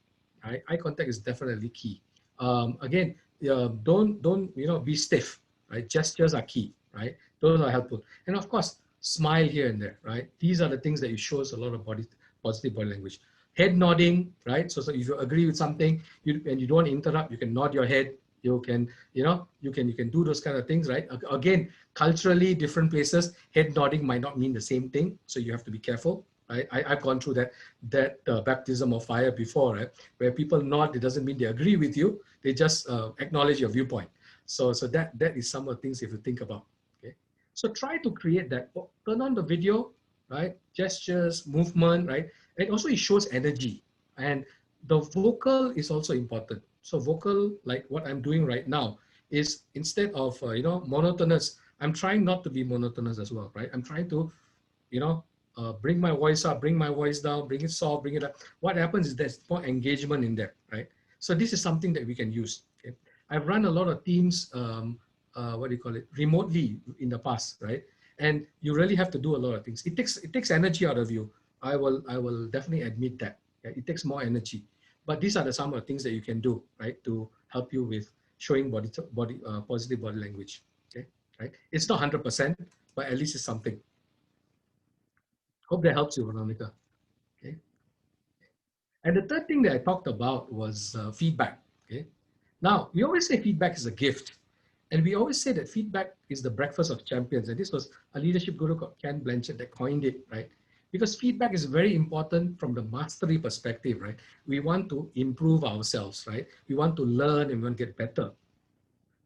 right? Eye contact is definitely key. Again, don't be stiff, right? Gestures are key, right? Those are helpful, and of course, smile here and there, right? These are the things that you shows a lot of positive body language. Head nodding, right? So if you agree with something, and you don't interrupt, you can nod your head. You can, you can do those kind of things, right? Again, culturally different places, head nodding might not mean the same thing, so you have to be careful. I've gone through that baptism of fire before, right? Where people nod, it doesn't mean they agree with you. They just acknowledge your viewpoint. So that is some of the things you have to think about. Okay. So try to create that. Turn on the video, right? Gestures, movement, right? And also it shows energy. And the vocal is also important. So vocal, like what I'm doing right now, is instead of monotonous, I'm trying not to be monotonous as well, right? I'm trying to, bring my voice up, bring my voice down, bring it soft, bring it up. What happens is there's more engagement in there, right? So this is something that we can use. Okay? I've run a lot of teams, what do you call it, remotely in the past, right? And you really have to do a lot of things. It takes energy out of you. I will definitely admit that. Okay? It takes more energy. But these are some of the things that you can do, right, to help you with showing positive body language. Okay, right? It's not 100%, but at least it's something. Hope that helps you, Veronica. Okay. And the third thing that I talked about was feedback. Okay. Now, we always say feedback is a gift. And we always say that feedback is the breakfast of champions. And this was a leadership guru called Ken Blanchard that coined it, right? Because feedback is very important from the mastery perspective, right? We want to improve ourselves, right? We want to learn and we want to get better.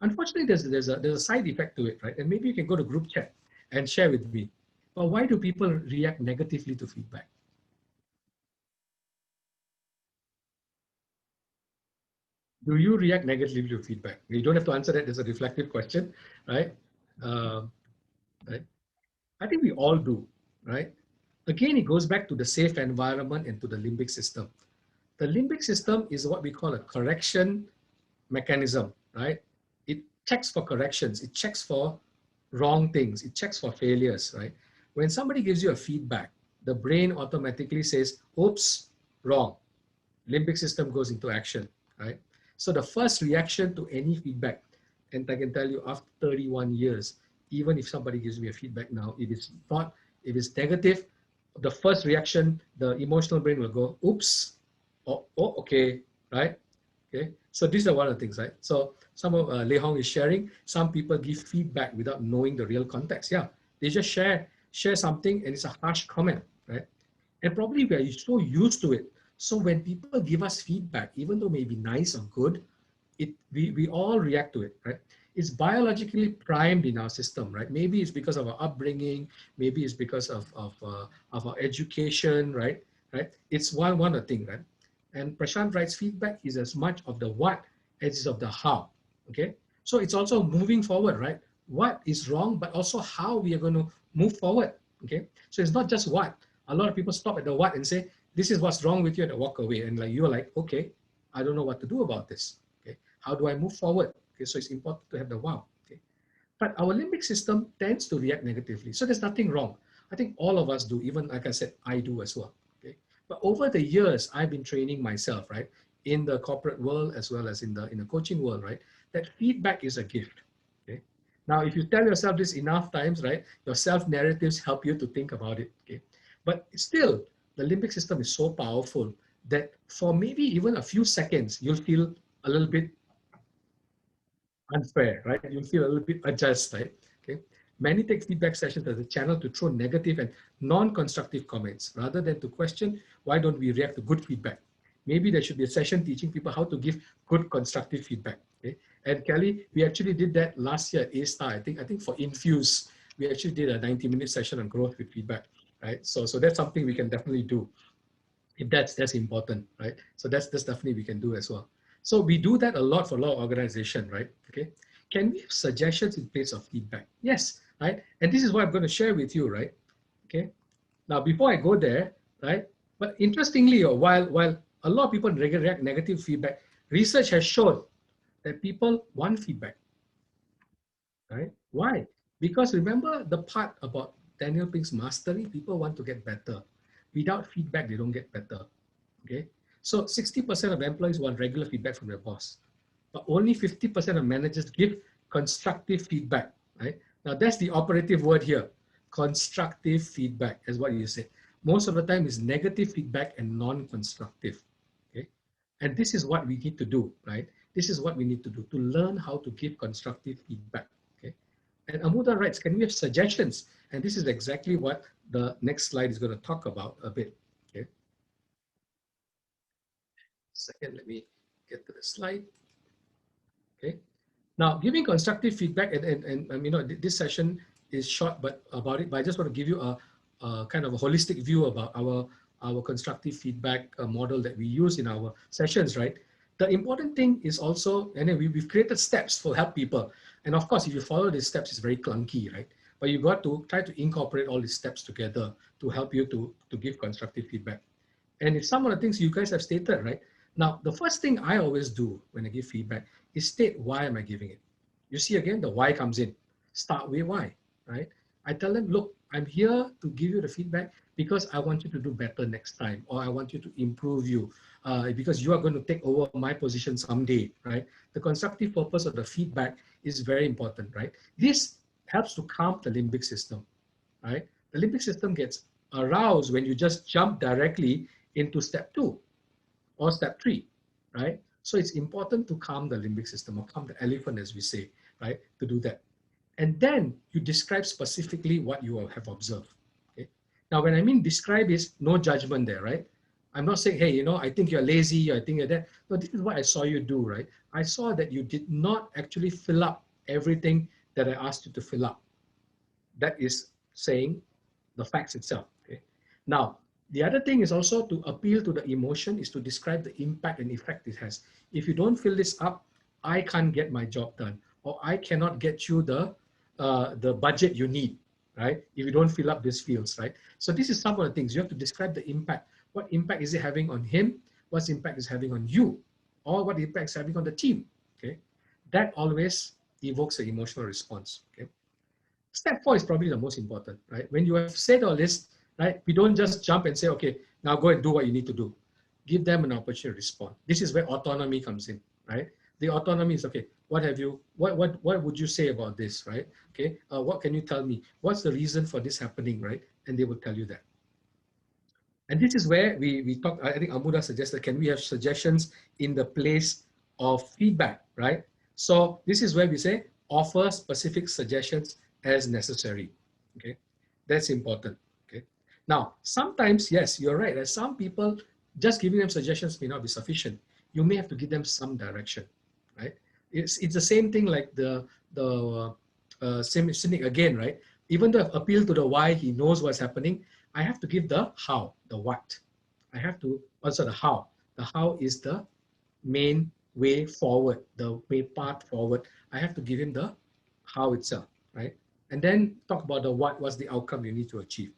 Unfortunately, there's a side effect to it, right? And maybe you can go to group chat and share with me. But why do people react negatively to feedback? Do you react negatively to feedback? You don't have to answer that. There's a reflective question, right? Um, right? I think we all do, right? Again, it goes back to the safe environment and to the limbic system. The limbic system is what we call a correction mechanism, right? It checks for corrections. It checks for wrong things. It checks for failures, right? When somebody gives you a feedback, the brain automatically says, oops, wrong. Limbic system goes into action, right? So the first reaction to any feedback, and I can tell you after 31 years, even if somebody gives me a feedback now, if it's negative, the first reaction, the emotional brain will go, oops, okay, right? Okay, so these are one of the things, right? So some of Lei Hong is sharing, some people give feedback without knowing the real context. Yeah, they just share something and it's a harsh comment, right? And probably we are so used to it. So when people give us feedback, even though maybe nice or good, we all react to it, right? It's biologically primed in our system, right? Maybe it's because of our upbringing, maybe it's because of our education, right? Right? It's one of the thing, right? And Prashant writes feedback is as much of the what as it is of the how. Okay, so it's also moving forward, right? What is wrong, but also how we are going to move forward. Okay, so it's not just what. A lot of people stop at the what and say, this is what's wrong with you, and walk away. And like you're like, okay, I don't know what to do about this. Okay, how do I move forward? Okay, so it's important to have the wow. Okay, but our limbic system tends to react negatively. So there's nothing wrong. I think all of us do, even like I said, I do as well. Okay, but over the years, I've been training myself, right, in the corporate world as well as in the coaching world, right, that feedback is a gift. Okay, now if you tell yourself this enough times, right, your self narratives help you to think about it. Okay, but still, the limbic system is so powerful that for maybe even a few seconds, you'll feel a little bit unfair, right? You'll feel a little bit adjust, right? Okay. Many take feedback sessions as a channel to throw negative and non-constructive comments rather than to question why don't we react to good feedback. Maybe there should be a session teaching people how to give good constructive feedback. Okay. And Kelly, we actually did that last year at A-Star. I think for Infuse, we actually did a 90-minute session on growth with feedback, right? So that's something we can definitely do if that's important, right? So that's definitely we can do as well. So we do that a lot for a lot of organization, right? Okay. Can we have suggestions in place of feedback? Yes, right? And this is what I'm going to share with you, right? Okay. Now, before I go there, right? But interestingly, while a lot of people react negative feedback, research has shown that people want feedback, right? Why? Because remember the part about Daniel Pink's mastery, people want to get better. Without feedback, they don't get better, okay? So 60% of employees want regular feedback from their boss, but only 50% of managers give constructive feedback, right? Now that's the operative word here. Constructive feedback is what you say. Most of the time is negative feedback and non-constructive, okay? And this is what we need to do, right? This is what we need to do to learn how to give constructive feedback, okay? And Amuda writes, can we have suggestions? And this is exactly what the next slide is going to talk about a bit, okay? Second, let me get to the slide, okay? Now, giving constructive feedback, and you know, this session is short, but about it, but I just want to give you a kind of a holistic view about our constructive feedback model that we use in our sessions, right? The important thing is also, and then we've created steps for help people. And of course, if you follow these steps, it's very clunky, right? But you got to try to incorporate all these steps together to help you to give constructive feedback. And it's some of the things you guys have stated, right? Now, the first thing I always do when I give feedback is state why am I giving it. You see again, the why comes in. Start with why, right? I tell them, look, I'm here to give you the feedback because I want you to do better next time, or I want you to improve you because you are going to take over my position someday, right? The constructive purpose of the feedback is very important, right? This helps to calm the limbic system, right? The limbic system gets aroused when you just jump directly into step 2 or step 3, right? So it's important to calm the limbic system, or calm the elephant, as we say, right? To do that. And then you describe specifically what you have observed, okay? Now, when I mean describe is no judgment there, right? I'm not saying, hey, you know, I think you're lazy, or I think you're that. No, this is what I saw you do, right? I saw that you did not actually fill up everything that I asked you to fill up. That is saying the facts itself, okay? Now, the other thing is also to appeal to the emotion, is to describe the impact and effect it has. If you don't fill this up, I can't get my job done, or I cannot get you the budget you need, right? If you don't fill up these fields, right? So this is some of the things you have to describe the impact. What impact is it having on him? What impact is having on you? Or what impact is having on the team, okay? That always evokes an emotional response, okay? Step 4 is probably the most important, right? When you have said all this, right, we don't just jump and say, okay, now go and do what you need to do. Give them an opportunity to respond. This is where autonomy comes in, right? The autonomy is, okay, what would you say about this, right? Okay, what can you tell me? What's the reason for this happening, right? And they will tell you that. And this is where we talk, I think Amuda suggested, can we have suggestions in the place of feedback, right? So this is where we say, offer specific suggestions as necessary, okay? That's important, okay? Now, sometimes, yes, you're right, that some people, just giving them suggestions may not be sufficient. You may have to give them some direction, right? It's the same thing like cynic again, right? Even though I've appealed to the why, he knows what's happening, I have to give the how, the what. I have to answer the how. The how is the main way forward, the way path forward. I have to give him the how itself, right? And then talk about the what's the outcome you need to achieve.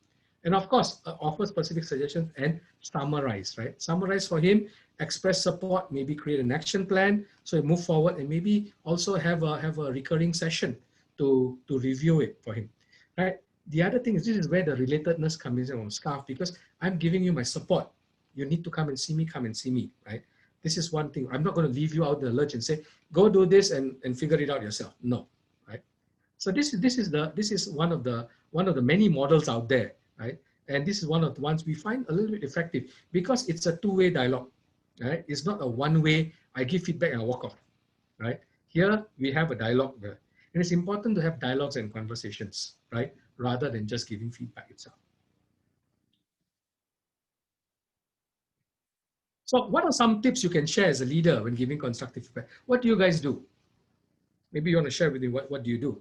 And of course, offer specific suggestions and summarize, right? Summarize for him, express support, maybe create an action plan. So move forward, and maybe also have a recurring session to review it for him, right? The other thing is, this is where the relatedness comes in on SCARF, because I'm giving you my support. You need to come and see me, right? This is one thing. I'm not going to leave you out in the lurch and say, go do this and figure it out yourself. No, right? So this is one of the many models out there, right? And this is one of the ones we find a little bit effective because it's a two-way dialogue, right? It's not a one-way, I give feedback and I walk off, right? Here we have a dialogue there. And it's important to have dialogues and conversations, right? Rather than just giving feedback itself. So what are some tips you can share as a leader when giving constructive feedback? What do you guys do? Maybe you want to share with me, what do you do?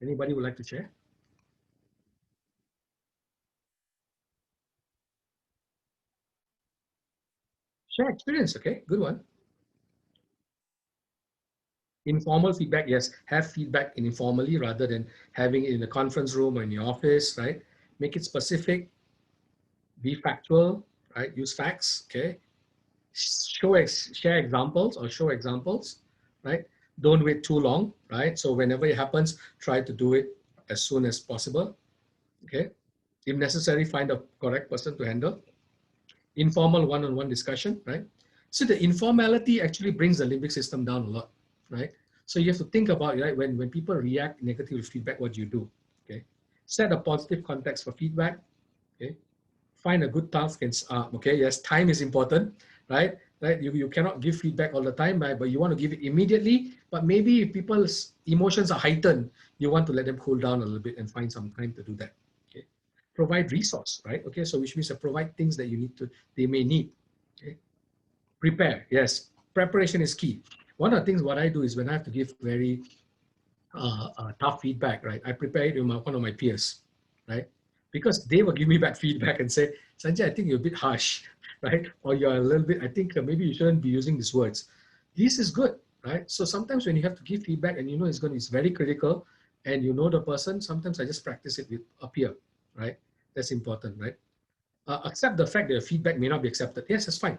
Anybody would like to share? Share experience, okay, good one. Informal feedback, yes, have feedback informally rather than having it in a conference room or in your office, right? make it specific, be factual, right? Use facts, okay? Share examples or show examples, right? Don't wait too long, right? So whenever it happens, try to do it as soon as possible, okay? If necessary, find a correct person to handle. Informal one-on-one discussion, right? So the informality actually brings the limbic system down a lot, right? So you have to think about, right, when people react negatively to feedback, what do you do, okay? Set a positive context for feedback, okay? Find a good task and, okay, yes, time is important, right? Right, you cannot give feedback all the time, right? But you want to give it immediately, but maybe if people's emotions are heightened, you want to let them cool down a little bit and find some time to do that, okay? Provide resource, right? Okay, so which means to provide things that you need to, they may need, okay? Prepare, yes, preparation is key. One of the things what I do is when I have to give very tough feedback, right? I prepare it with one of my peers, right? Because they will give me back feedback and say, Sanjay, I think you're a bit harsh, right? Or you're a little bit, I think maybe you shouldn't be using these words. This is good, right? So sometimes when you have to give feedback and you know it's very critical and you know the person, sometimes I just practice it with a peer, right? That's important, right? Accept the fact that your feedback may not be accepted. Yes, that's fine.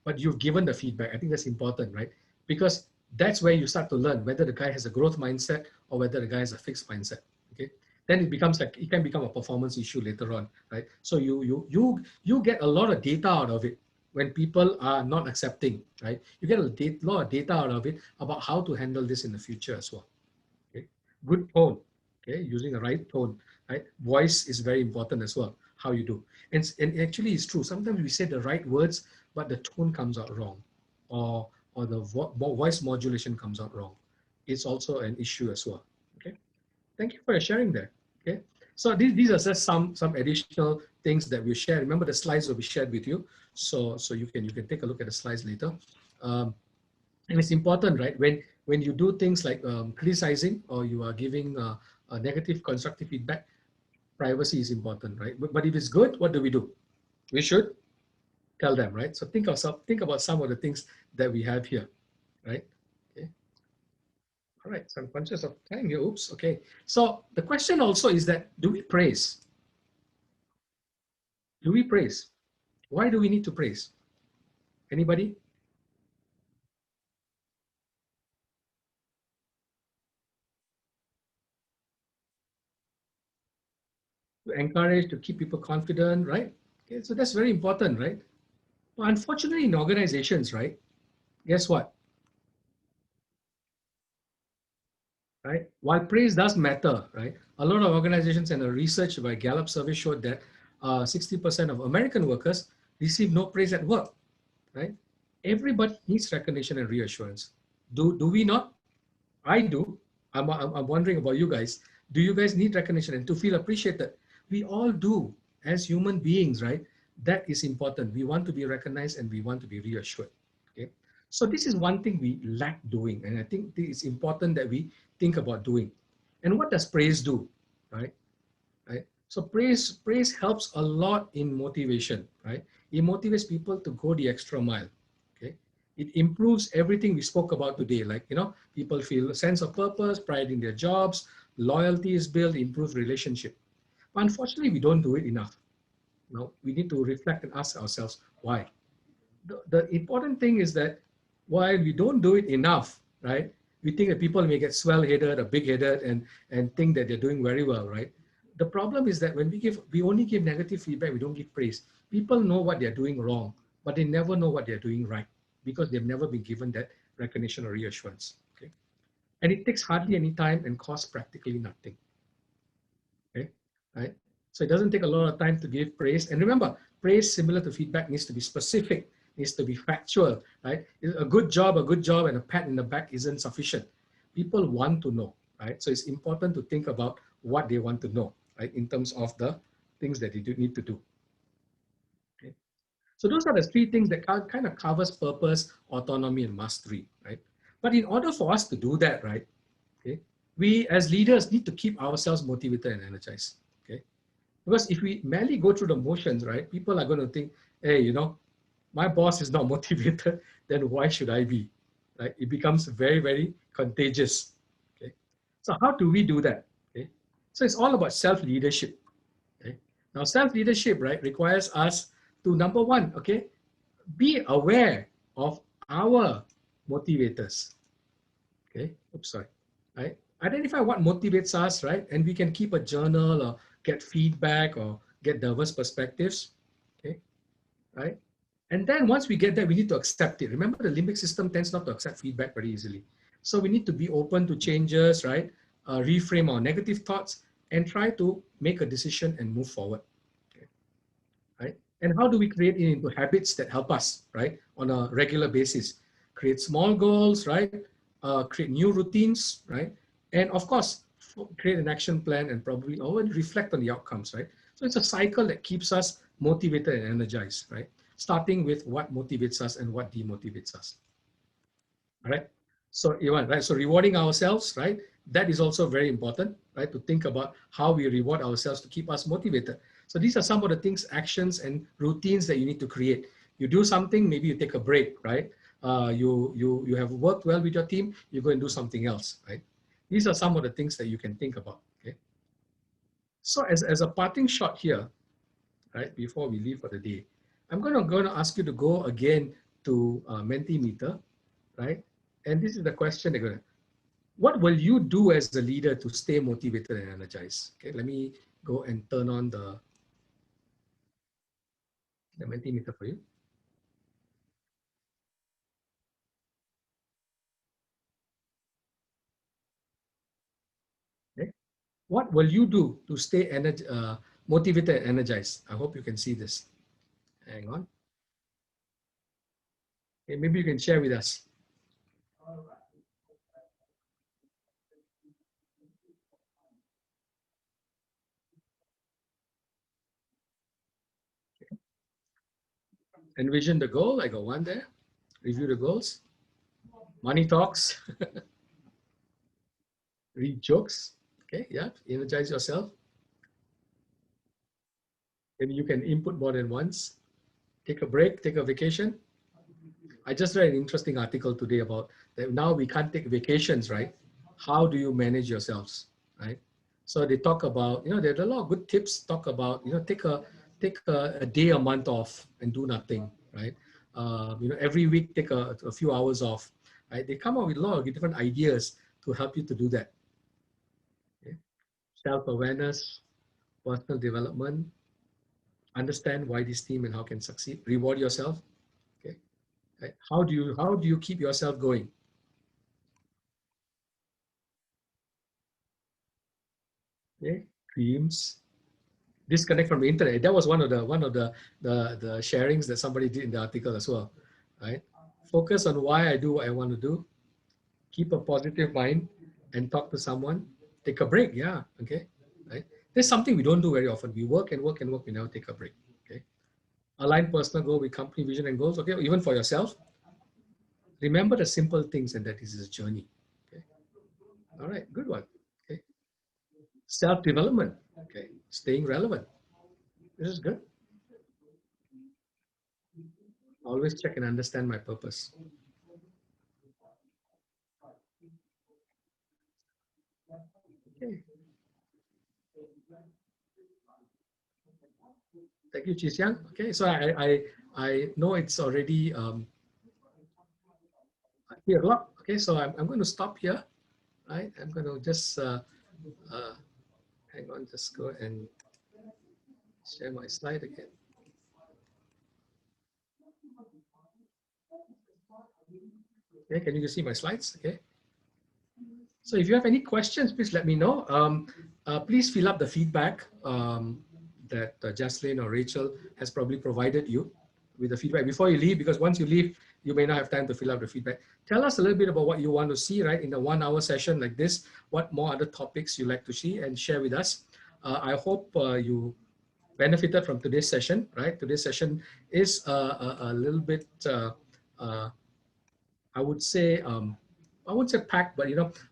But you've given the feedback. I think that's important, right? Because that's where you start to learn whether the guy has a growth mindset or whether the guy has a fixed mindset. Okay. Then it becomes like it can become a performance issue later on, right? So you get a lot of data out of it when people are not accepting, right? You get a lot of data out of it about how to handle this in the future as well. Okay. Good tone, okay, using the right tone, right? Voice is very important as well, how you do. And actually it's true, sometimes we say the right words, but the tone comes out wrong, or the voice modulation comes out wrong. It's also an issue as well, okay? Thank you for your sharing there, okay? So these are just some additional things that we share. Remember the slides will be shared with you, so you can take a look at the slides later. Um, and it's important, right? When you do things like criticizing or you are giving a negative constructive feedback, privacy is important, right? But if it's good, what do? We should tell them, right? So think about some of the things that we have here, right? Okay. All right. So I'm conscious of time here. Oops. Okay. So the question also is that do we praise? Do we praise? Why do we need to praise? Anybody? To encourage, to keep people confident, right? Okay. So that's very important, right? Well, unfortunately, in organizations, right? Guess what? Right? While praise does matter, right? A lot of organizations and a research by Gallup survey showed that 60% of American workers receive no praise at work, right? Everybody needs recognition and reassurance. Do we not? I do. I'm wondering about you guys. Do you guys need recognition and to feel appreciated? We all do as human beings, right? That is important. We want to be recognized and we want to be reassured. Okay. So this is one thing we lack doing. And I think it's important that we think about doing. And what does praise do? Right? Right? So praise helps a lot in motivation, right? It motivates people to go the extra mile. Okay. It improves everything we spoke about today. Like, people feel a sense of purpose, pride in their jobs, loyalty is built, improves relationship. But unfortunately, we don't do it enough. We need to reflect and ask ourselves why. The important thing is that while we don't do it enough, right? We think that people may get swell-headed or big-headed and think that they're doing very well, right? The problem is that when we only give negative feedback, we don't give praise. People know what they're doing wrong, but they never know what they're doing right because they've never been given that recognition or reassurance. Okay, and it takes hardly any time and costs practically nothing. Okay, right? So it doesn't take a lot of time to give praise. And remember, praise similar to feedback needs to be specific, needs to be factual, right? A good job, and a pat in the back isn't sufficient. People want to know, right? So it's important to think about what they want to know, right? In terms of the things that they do need to do. Okay. So those are the three things that kind of covers purpose, autonomy, and mastery, right? But in order for us to do that, right? Okay, we as leaders need to keep ourselves motivated and energized. Okay, because if we merely go through the motions, right, people are going to think, hey, my boss is not motivated, then why should I be? Right? It becomes very, very contagious. Okay. So how do we do that? Okay. So it's all about self-leadership. Okay. Now, self-leadership, right, requires us to, number one, okay, be aware of our motivators. Okay, oops, sorry, right? Identify what motivates us, right? And we can keep a journal or get feedback or get diverse perspectives, okay, right? And then once we get that, we need to accept it. Remember, the limbic system tends not to accept feedback very easily. So we need to be open to changes, right? Reframe our negative thoughts and try to make a decision and move forward, okay, right? And how do we create it into habits that help us, right, on a regular basis? Create small goals, right? Create new routines, right? And of course, create an action plan and probably reflect on the outcomes, right? So it's a cycle that keeps us motivated and energized, right? Starting with what motivates us and what demotivates us. All right. So Ivan, right? So rewarding ourselves, right? That is also very important, right? To think about how we reward ourselves to keep us motivated. So these are some of the things, actions and routines that you need to create. You do something, maybe you take a break, right? You have worked well with your team, you go and do something else, right? These are some of the things that you can think about. Okay. So as a parting shot here, right, before we leave for the day, I'm going to ask you to go again to Mentimeter, right? And this is the question they're going to, what will you do as a leader to stay motivated and energized? Okay, let me go and turn on the Mentimeter for you. Okay. What will you do to stay motivated and energized? I hope you can see this. Hang on. Okay, maybe you can share with us. Envision the goal. I got one there. Review the goals. Money talks. Read jokes. Okay, yeah. Energize yourself. Maybe you can input more than once. Take a break. Take a vacation. I just read an interesting article today about that now we can't take vacations, right? How do you manage yourselves, right? So they talk about, there's a lot of good tips, talk about, take a day, a month off and do nothing, right? Every week take a few hours off, right? They come up with a lot of different ideas to help you to do that. Okay? Self-awareness, personal development, understand why this team and how can succeed, reward yourself. Okay. Right? How do you keep yourself going? Okay, dreams, disconnect from the internet. That was one of the sharings that somebody did in the article as well, right? Focus on why I do what I want to do. Keep a positive mind and talk to someone. Take a break. Yeah. Okay. Right. There's something we don't do very often. We work and work and work. We never take a break. Okay. Align personal goal with company vision and goals. Okay. Even for yourself, remember the simple things and that this is a journey. Okay. All right. Good one. Okay. Self development. Okay. Staying relevant. This is good. Always check and understand my purpose. Okay. Thank you, Chixiang. Okay, so I know it's already 3 o'clock. Okay, so I'm going to stop here. Right, I'm going to just uh, hang on, just go and share my slide again. Okay, can you see my slides? Okay. So if you have any questions, please let me know. Please fill up the feedback that Jaslyn or Rachel has probably provided you with the feedback before you leave, because once you leave, you may not have time to fill out the feedback. Tell us a little bit about what you want to see, right, in a 1-hour session like this, what more other topics you like to see and share with us. I hope you benefited from today's session, right? Today's session is a little bit, uh, I would say, I wouldn't say packed, but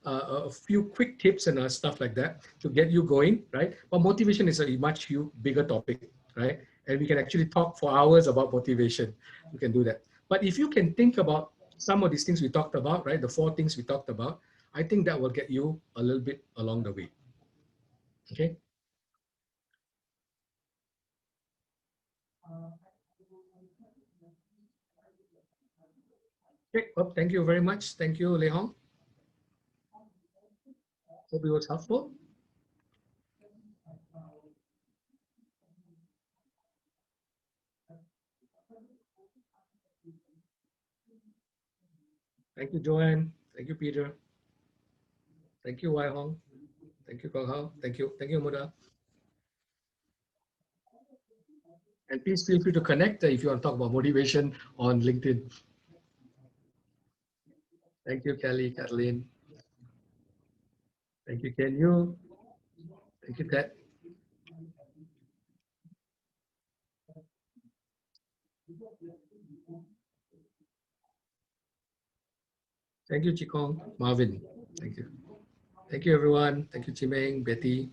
a few quick tips and stuff like that to get you going, right? But motivation is a much bigger topic, right? And we can actually talk for hours about motivation. We can do that. But if you can think about some of these things we talked about, right? The 4 things we talked about, I think that will get you a little bit along the way. Okay. Okay. Well, thank you very much. Thank you, Lei Hong. Hope it was helpful. Thank you, Joanne. Thank you, Peter. Thank you, Wai Hong. Thank you, Kong Hao. Thank you. Thank you, Muda. And please feel free to connect if you want to talk about motivation on LinkedIn. Thank you, Kelly, Kathleen. Thank you, Ken Yu. Thank you, Ted. Thank you, Chikong, Marvin. Thank you. Thank you, everyone. Thank you, Chimeng, Betty.